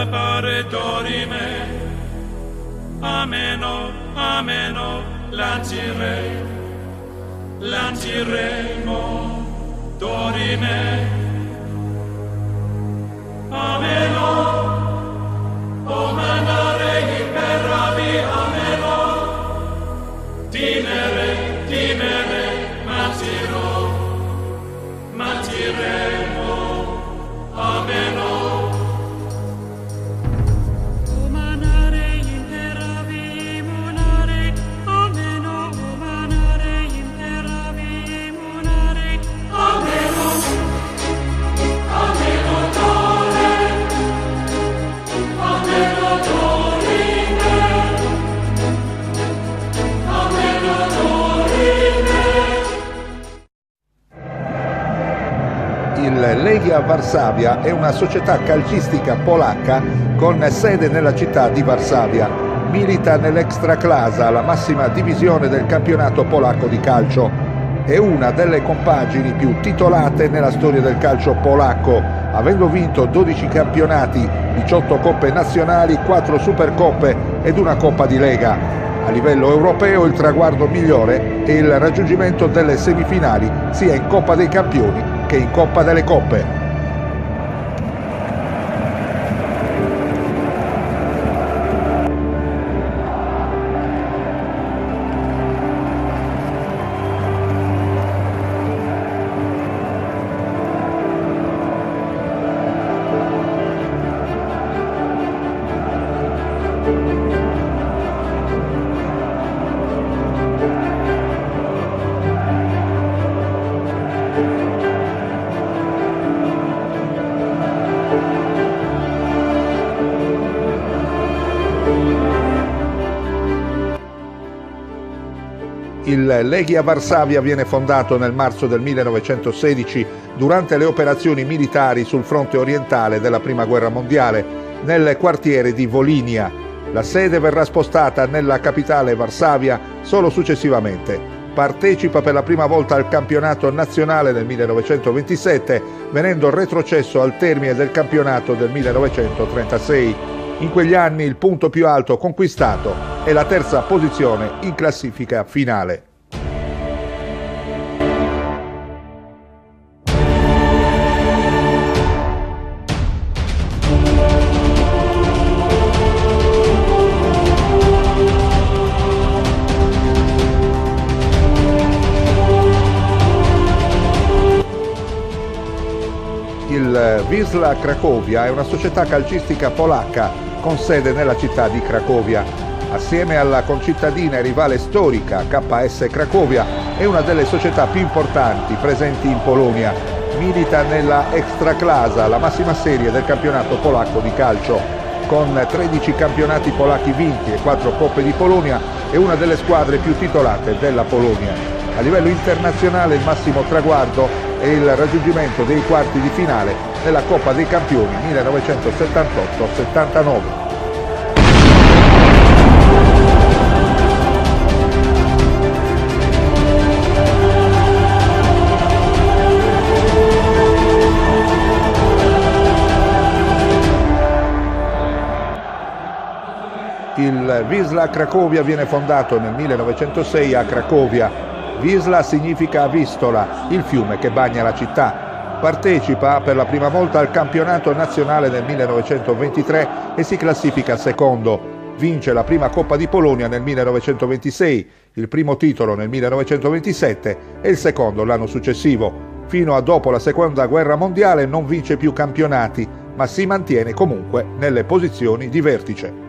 fare dorime, ameno, ameno, lanciremo dorime, ameno, o mandare imperavi, ameno, timere, matiremo, ameno. Il Legia Varsavia è una società calcistica polacca con sede nella città di Varsavia. Milita nell'Ekstraklasa, la massima divisione del campionato polacco di calcio. È una delle compagini più titolate nella storia del calcio polacco, avendo vinto 12 campionati, 18 coppe nazionali, 4 supercoppe ed una coppa di Lega. A livello europeo il traguardo migliore è il raggiungimento delle semifinali sia in Coppa dei Campioni che in Coppa delle Coppe. Il Legia Varsavia viene fondato nel marzo del 1916 durante le operazioni militari sul fronte orientale della Prima Guerra Mondiale, nel quartiere di Volinia. La sede verrà spostata nella capitale Varsavia solo successivamente. Partecipa per la prima volta al campionato nazionale nel 1927, venendo retrocesso al termine del campionato del 1936. In quegli anni il punto più alto conquistato è la terza posizione in classifica finale. Il Wisła Cracovia è una società calcistica polacca con sede nella città di Cracovia. Assieme alla concittadina e rivale storica KS Cracovia è una delle società più importanti presenti in Polonia. Milita nella Ekstraklasa, la massima serie del campionato polacco di calcio. Con 13 campionati polacchi vinti e 4 Coppe di Polonia è una delle squadre più titolate della Polonia. A livello internazionale il massimo traguardo è il raggiungimento dei quarti di finale della Coppa dei Campioni 1978-79. Il Wisła Cracovia viene fondato nel 1906 a Cracovia. Wisła significa Vistola, il fiume che bagna la città. Partecipa per la prima volta al campionato nazionale nel 1923 e si classifica secondo. Vince la prima Coppa di Polonia nel 1926, il primo titolo nel 1927 e il secondo l'anno successivo. Fino a dopo la Seconda Guerra Mondiale non vince più campionati, ma si mantiene comunque nelle posizioni di vertice.